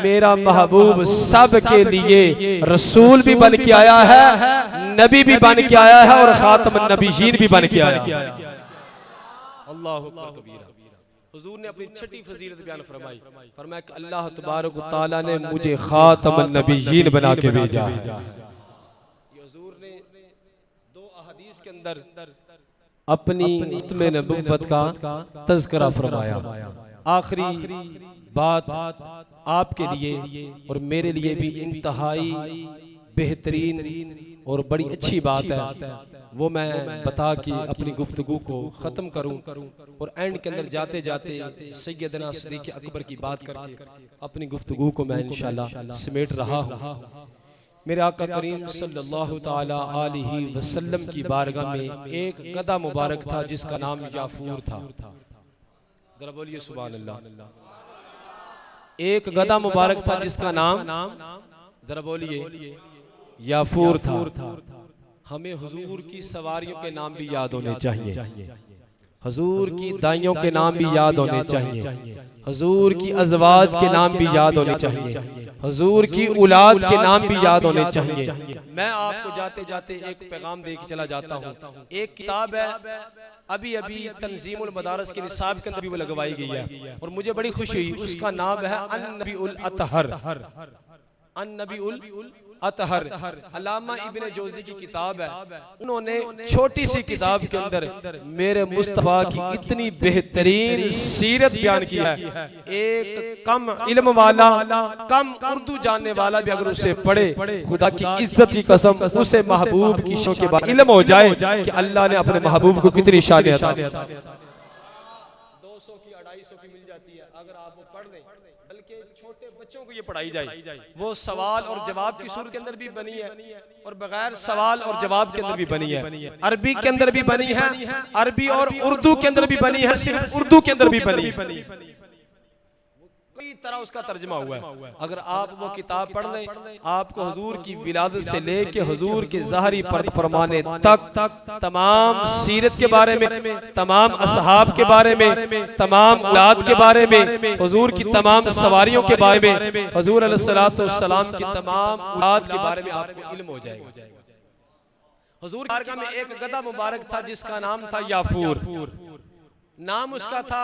मेरा महबूब सब के लिए रसूल भी बन के आया है, नबी भी बन के आया है, और खातमुन नबीयीन भी बन के आया है। अल्लाहु अकबर कबीरा। हुजूर ने अपनी छठी फजीलत बयान फरमाई, फरमाया कि अल्लाह तबारक व तआला ने मुझे खातमुन नबीयीन बना के भेजा है। हुजूर ने दो अहादीस के अंदर अपनी इत्मे नबुव्वत का तज़किरा फरमाया। आखिरी बात आपके लिए और मेरे लिए भी इंतहाई बेहतरीन और बड़ी अच्छी बात है, वो मैं बता के अपनी गुफ्तगू को ख़त्म करूं और एंड के अंदर जाते जाते सैयदना सिद्दीक़ अकबर की बात करके अपनी गुफ्तगू को मैं इंशाल्लाह समेट रहा हूं। मेरे आका करीम सल्लल्लाहु ताला अलैहि वसल्लम की बारगाह में एक गधा मुबारक था जिसका नाम याफूर था। जरा बोलिए सुभान अल्लाह। एक गधा मुबारक था जिसका नाम, जरा बोलिए, याफूर था। हमें हुजूर की सवारियों के नाम भी याद होने चाहिए, हुजूर की दाइयों के नाम भी याद होने चाहिए, हुजूर की अज़वाज के नाम भी याद होने चाहिए, हुजूर की औलाद के नाम भी याद होने चाहिए। मैं आपको जाते जाते एक पैगाम दे के चला जाता हूँ। एक किताब है, अभी अभी तंजीमुल मदारस के निसाब के अंदर भी वो लगवाई गई है और मुझे बड़ी खुशी हुई। उसका नाम है अन-नबीउल अतहर, अन-नबीउल अतहर। अल्लामा इब्ने जोज़ी की किताब है। उन्होंने छोटी सी किताब के अंदर मेरे मुस्तफा की इतनी बेहतरीन सीरत बयान की है। एक कम इल्म वाला, कम उर्दू जानने वाला भी अगर उसे पढ़े, खुदा की इज्जत की कसम, उसे महबूब की शो के बाद इल्म हो जाए कि अल्लाह ने अपने महबूब को कितनी शान अता की। 200 की 250 की मिल जाती है अगर आप वो पढ़ लें, बल्कि छोटे बच्चों को ये पढ़ाई जाए। वो सवाल और जवाब की सूरत के अंदर भी बनी है और बगैर सवाल और जवाब के अंदर भी बनी है, अरबी के अंदर भी बनी है, अरबी और उर्दू के अंदर भी बनी है, सिर्फ उर्दू के अंदर भी बनी है। कई तरह उसका तर्जमा हुआ है। अगर आप वो किताब पढ़ लें, आपको हुजूर की विलादत से लेके हुजूर के ज़ाहरी पर फरमाने तक तमाम सीरत के बारे में, तमाम असहाब के बारे में, तमाम औलाद के बारे में, हुजूर की तमाम सवारियों के बारे में, हुजूर अलैहिस्सलातु वस्सलाम की तमाम औलाद के बारे में आपको इल्म हो जाएगा। हुजूर की बारगाह में एक गधा मुबारक था जिसका नाम था याफूर, नाम उसका था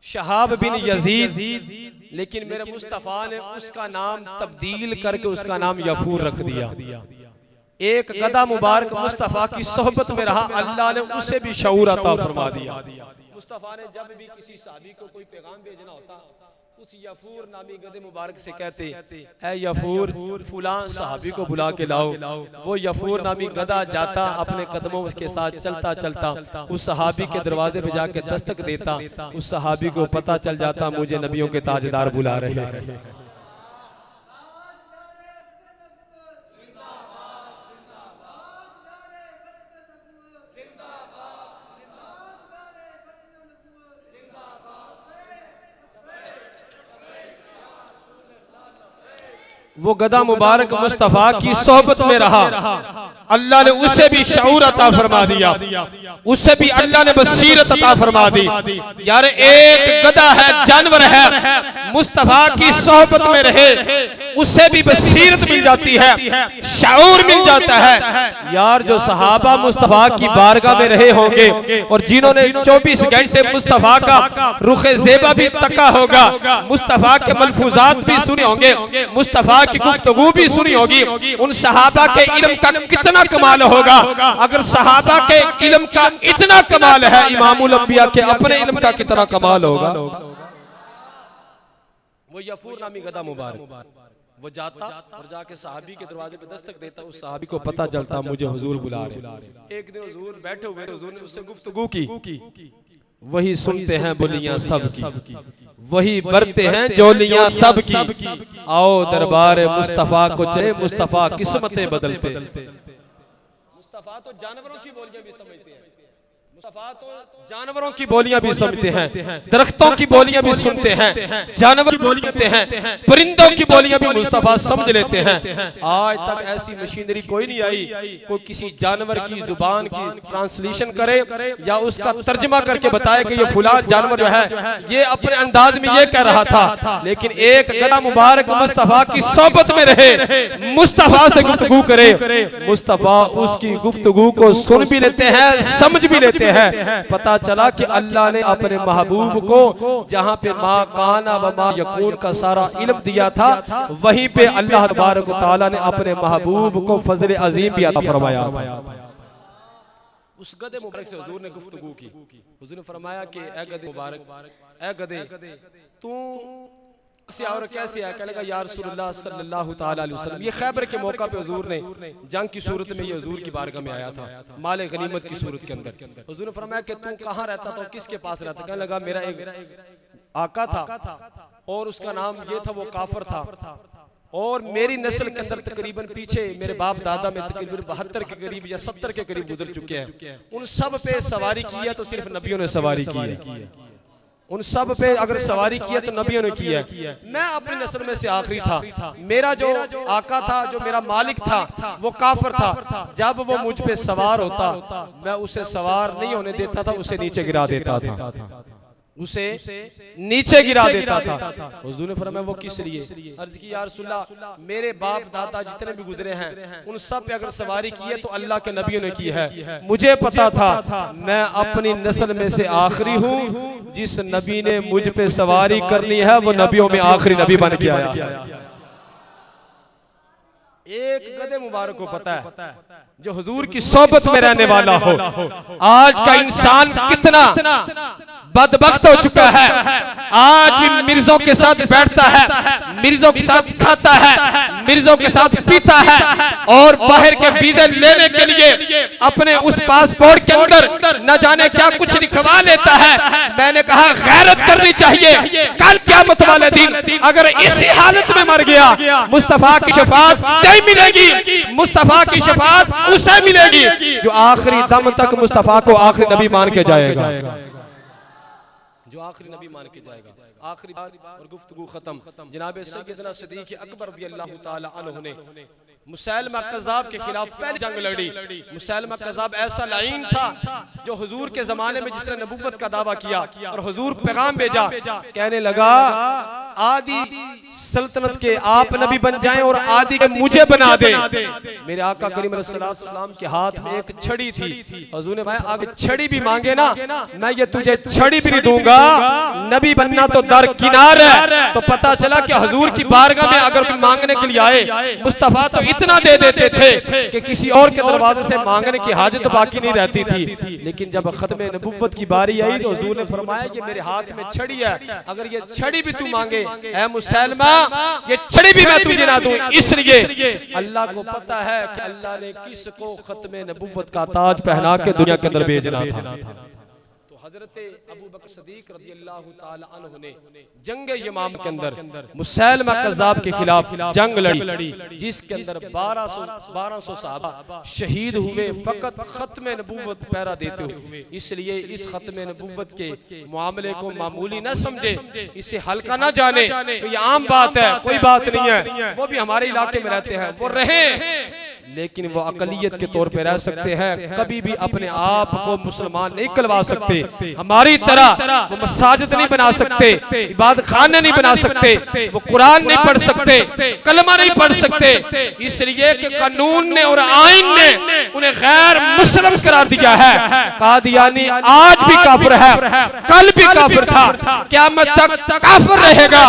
शहाब बिन यजीद, लेकिन मेरे मुस्तफ़ा ने उसका नाम तब्दील करके उसका नाम याफूर रख दिया। एक गधा मुबारक मुस्तफ़ा की सोहबत में रहा, अल्लाह ने उसे भी शऊर अता फरमा दिया। मुस्तफ़ा ने जब भी किसी सहाबी को कोई पैगाम भेजना होता, उस यफूर नामी गधे मुबारक से कहते, ऐ यफूर फुलां सहाबी को बुला के लाओ। वो यफूर नामी गधा जाता, अपने कदमों के साथ चलता चलता उस सहाबी के दरवाजे पे जाके दस्तक देता। उस सहाबी को पता चल जाता मुझे नबियों के ताजदार बुला रहे हैं। वो गधा मुबारक मुस्तफ़ा की सोहबत में रहा, अल्लाह ने उसे भी शऊर अता फरमा दिया, उसे भी अल्लाह ने बसीरत अता फरमा दी। यार एक गधा है, जानवर है, मुस्तफ़ा की सोहबत में रहे, उसे भी बसीरत मिल जाती है, शऊर मिल जाता है। यार जो सहाबा मुस्तफ़ा की बारगाह में रहे होंगे और जिन्होंने 24 घंटे मुस्तफ़ा का रुखे ज़ेबा भी तका होगा, मुस्तफ़ा के मलफूजात भी सुने होंगे, मुस्तफ़ा की गुफ्तगू भी सुनी होगी, उन सहाबा के इल्म का कितना कमाल होगा। अगर सहाबा के इल्म का इतना कमाल है, इमामुल अंबिया के अपने इल्म का कितना कमाल होगा। वो यफूर नामी गधा मुबारक वो जाता और जाके सहाबी के दरवाजे पे दस्तक देता, उस सहाबी को पता चलता मुझे हुजूर बुला रहे। एक दिन हुजूर बैठे हुए, हुजूर ने उससे गुफ्तगू की, वही सुनते हैं बोलियां सब की, वही बरते हैं जोलियां सब की, आओ दरबार मुस्तफ़ा को चले, मुस्तफ़ा किस्मतें बदलते। मुस्तफ़ा तो जानवरों की बोलियां भी समझते हैं, मुस्तफ़ा तो जानवरों की बोलियां भी समझते हैं, दरख्तों की बोलियां भी सुनते हैं, जानवर की बोलियां सुनते हैं, परिंदों की बोलियां भी मुस्तफ़ा समझ लेते हैं। आज तक ऐसी मशीनरी कोई नहीं आई कोई किसी जानवर की जुबान की ट्रांसलेशन करे या उसका तर्जमा करके बताए कि ये फुला जानवर जो है ये अपने अंदाज में ये कह रहा था। लेकिन एक गधा मुबारक मुस्तफ़ा की सोहबत में रहे, मुस्तफ़ा से गुफ्तगू करे, मुस्तफ़ा उसकी गुफ्तगू को सुन भी लेते हैं, समझ भी लेते हैं। पता चला कि अल्लाह ने अपने महबूब को जहां पे मा काना व मा यकून का सारा इल्म दिया था, वहीं पे अल्लाह तबारक व तआला ने अपने महबूब को फजल अजीम भी अता फरमाया। उस गधे मुबारक से हुजूर ने गुफ्तगू की, हुजूर ने फरमाया कि ए गधे मुबारक, ए गधे तू से और कैसे है? कहने लगा या रसूलुल्लाह सल्लल्लाहु ताला अलैहि वसल्लम, ये खैबर के मौका पे हुजूर ने जंग की सूरत में ये हुजूर की बारगाह में आया था, माल गनीमत की सूरत के अंदर। हुजूर ने फरमाया कि तू कहाँ रहता था, किसके पास रहता? कहने लगा मेरा एक आका था और उसका नाम ये था, वो काफर था, और मेरी नस्ल के अंदर तकरीबन पीछे मेरे बाप दादा में तकरीबन 72 के करीब या 70 के करीब गुजर चुके हैं। उन सब पे सवारी की है तो सिर्फ नबियों ने सवारी की है, उन सब पे अगर सवारी किया तो नबियों ने किया। मैं अपनी नस्ल में से आखिरी था, मेरा जो आका था, जो मेरा मालिक था, वो काफर था। जब वो मुझ पे सवार होता मैं उसे सवार नहीं होने देता था, उसे नीचे गिरा देता था, उसे नीचे गिरा देता था। हुजूर ने फरमाया वो किस लिए? अर्ज की या रसूलल्लाह मेरे बाप दादा जितने भी गुजरे हैं उन सब पे अगर सवारी की है तो अल्लाह के नबियों ने की है। मुझे पता था मैं अपनी नस्ल में से आखिरी हूँ, जिस नबी ने मुझ पे सवारी करनी है वो नबियों में आखिरी नबी बन के आया। एक गधे मुबारक को पता है जो हुजूर की सोहबत में रहने वाला हो। आज का इंसान कितना बदबख्त हो चुका है, आज भी मिर्जों के साथ बैठता है, मिर्जों के साथ खाता है, मिर्जों के साथ पीता है, और बाहर के वीजे लेने के लिए अपने उस पासपोर्ट के अंदर न जाने क्या कुछ लिखवा लेता है। मैंने कहा गैरत करनी चाहिए। कल क़यामत वाले दिन अगर इसी हालत में मर गया, मुस्तफा की शफाअत नहीं मिलेगी, मुस्तफा की शफाअत उसे मिलेगी जो आखिरी दम तक मुस्तफा को आखिरी नबी मान के जाएगा, जो आखिरी नबी मान के जाएगा। आखिरी बात और गुफ्तगू खत्म। जनाब सैयदना सिद्दीक़ अकबर रज़ियल्लाहु ताला अन्हु ने मुसैलमा कज़्ज़ाब के खिलाफ पहली जंग लड़ी। मुसैलमा कज़्ज़ाब ऐसा लाइन था जो हुजूर के जमाने में जिसने नबुव्वत का दावा किया और हुजूर पैगाम भेजा, कहने लगा आदि सल्तनत के आप नबी बन जाएं और आदि के मुझे बना दे। मेरे आका करीम सल्लल्लाहु के हाथ में एक छड़ी थी। हुजूर ने भाई आगे छड़ी भी मांगे ना, मैं ये तुझे छड़ी भी नहीं दूंगा। नबी बनना तो दरकिनार है। तो पता चला कि हुजूर की बारगाह में अगर कोई मांगने के लिए आए, मुस्तफा तो इतना दे देते थे कि किसी और के दरवाजे से मांगने की हाजत बाकी नहीं रहती थी। लेकिन जब खत्म नबुव्वत की बारी आई तो हुजूर ने फरमाया कि मेरे हाथ में छड़ी है, अगर ये छड़ी भी तू मांगे ऐ मुसैलमा, ये छड़ी भी मैं तुझे ना दूं। इसलिए अल्लाह को पता है कि अल्लाह ने किसको खत्म नबुव्वत का ताज पहना के दुनिया के अंदर भेजना था। तो हजरत अबू बकर सिद्दीक़ रज़ियल्लाहु ताला अन्हु ने जंग यमाम के अंदर मुसैलमा कज़्ज़ाब के खिलाफ जंग लड़ी, जिसके अंदर 1200 सहाबा शहीद हुए फकत खत्म नबुव्वत पहरा देते हुए। इसलिए इस खत्म नबुव्वत के मामले को मामूली न समझे, इसे हल्का न जाने। तो ये आम बात है, कोई बात नहीं है। वो भी हमारे इलाके में रहते हैं, वो रहे, लेकिन वो अकलियत के तौर पे रह सकते हैं। कभी भी अपने आप को मुसलमान नहीं कहलवा सकते। हमारी तरह वो मसाजिद नहीं बना सकते, इबादत खाने नहीं बना सकते, वो कुरान नहीं पढ़ सकते, कलमा नहीं पढ़ सकते। इसलिए कि कानून ने और आइन ने उन्हें गैर मुस्लिम करार दिया है। कादियानी आज भी काफिर है, कल भी काफिर था, क़यामत तक काफिर रहेगा।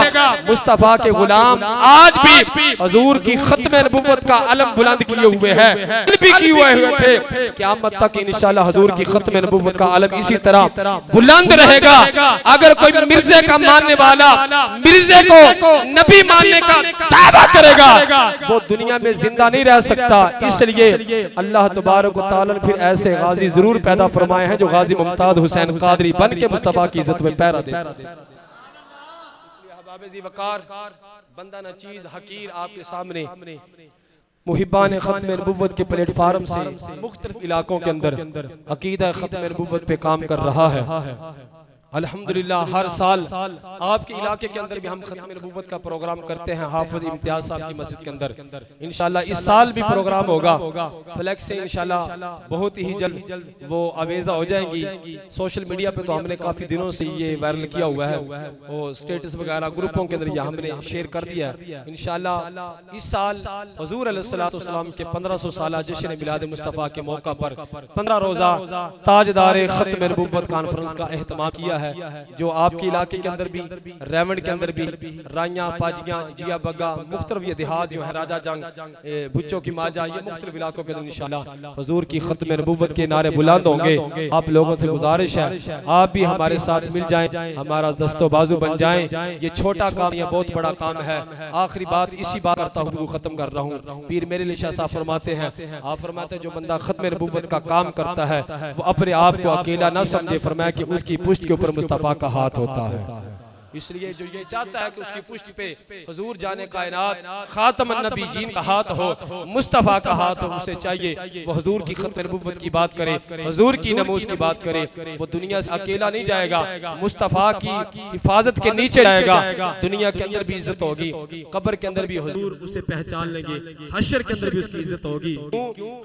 मुस्तफा के गुलाम आज भी हुजूर की खत्म नबुव्वत का अलम बुलंद किए हुए हैं, भी किए हुए थे। क़यामत तक इंशाअल्लाह हुजूर की खत्म नबुव्वत का अलम इसी तरह बुलंद रहेगा। अगर कोई मिर्जे का मानने वाला मिर्जे को नबी मानने का दावा करेगा, वो दुनिया में जिंदा नहीं रह सकता। इसलिए अल्लाह तबारक व तआला ने फिर ऐसे गाजी जरूर पैदा फरमाए हैं जो गाजी मुमताज हुसैन कादरी बन के मुस्तफा की इज्जत में पहरा देते। बंदा न चीज हकीर आपके सामने मुहिब्बान खत्म नबुव्वत के प्लेटफार्म से मुख्तलिफ इलाकों के अंदर अकीदा खत्म नबुव्वत पे काम कर रहा है। अल्हम्दुलिल्लाह हर साल आपके इलाके के अंदर भी हम खत्म नबुव्वत का प्रोग्राम करते हैं हाफिज इम्तियाज साहब की मस्जिद के अंदर। इंशाल्लाह इस साल भी प्रोग्राम होगा। फ्लैक्स से इंशाल्लाह बहुत ही जल्द वो आवेजा हो जाएंगी। सोशल मीडिया पे तो हमने काफी दिनों से ये वायरल किया हुआ है, वो स्टेटस वगैरह ग्रुपों के अंदर हमने शेयर कर दिया है। इंशाल्लाह इस साल हुजूर अलैहिस्सलातु वस्सलाम के 1500 साला जश्न मिलाद मुस्तफा के मौका पर 15 रोजा ताजदार खत्म नबुव्वत कॉन्फ्रेंस का एहतमाम किया है, जो आपके इलाके के अंदर भी, रेवंड के अंदर भी, राइयां, पाजियां, जिया बग्गा, मुख्तलिफ ये देहात जो है, राजा जंग, बुच्चों की माजा, ये मुख्तलिफ इलाकों के अंदर इंशाअल्लाह हुजूर की खत्म नबुव्वत के नारे बुलंद होंगे। आप लोगों से गुजारिश है आप भी हमारे साथ मिल जाएं, हमारा दस्तो बाजू बन जाएं। ये छोटा काम, ये बहुत बड़ा काम है। आखिरी बात इसी बात करता हूँ, खत्म कर रहा हूँ। पीर मेरे लिए शाह साहब फरमाते हैं, आप फरमाते हैं जो बंदा खत्म नबुव्वत का काम करता है वो अपने आप को अकेला ना समझे। फरमाया कि उसकी पुष्ट के ऊपर मुस्तफा का हाथ होता है। इसलिए जो ये चाहता है कि उसकी पुष्ट पे हुजूर जाने कायनात खातमुन नबीयीन का हाथ हो, मुस्तफा का हाथ हो, उसे चाहिए वो हुजूर की खत्म नबुव्वत की बात करे, हुजूर की नमूज की बात करे। वो दुनिया से अकेला नहीं जाएगा, मुस्तफा की हिफाजत के नीचे जाएगा। दुनिया के अंदर भी इज्जत होगी, कब्र के अंदर भी हुजूर उसे पहचान लेंगे, हश्र के अंदर भी उसकी इज्जत होगी।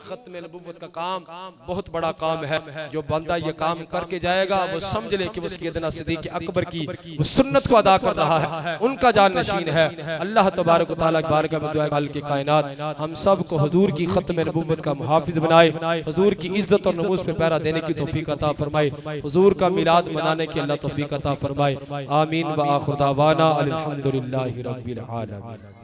खत्म नबुव्वत का काम बहुत बड़ा काम है। जो बंदा ये काम करके जाएगा वो समझ ले कि वो सैयदना सिद्दीक़ अकबर की वो सुन्नत को अदा कर रहा है, उनका जानशीन है। अल्लाह तबारक व तआला की बारगाह में दुआ है कि कायनात हम सब को हुजूर की खत्म नबुव्वत का मुहाफिज बनाए, हुजूर की इज्जत और नमूज पे पहरा देने की तौफीक अता फरमाए, हुजूर का मिलाद मनाने की अल्लाह तौफीक अता फरमाए। आमीन व आखिर दावाना अल्हम्दुलिल्लाहि रब्बिल आलमीन।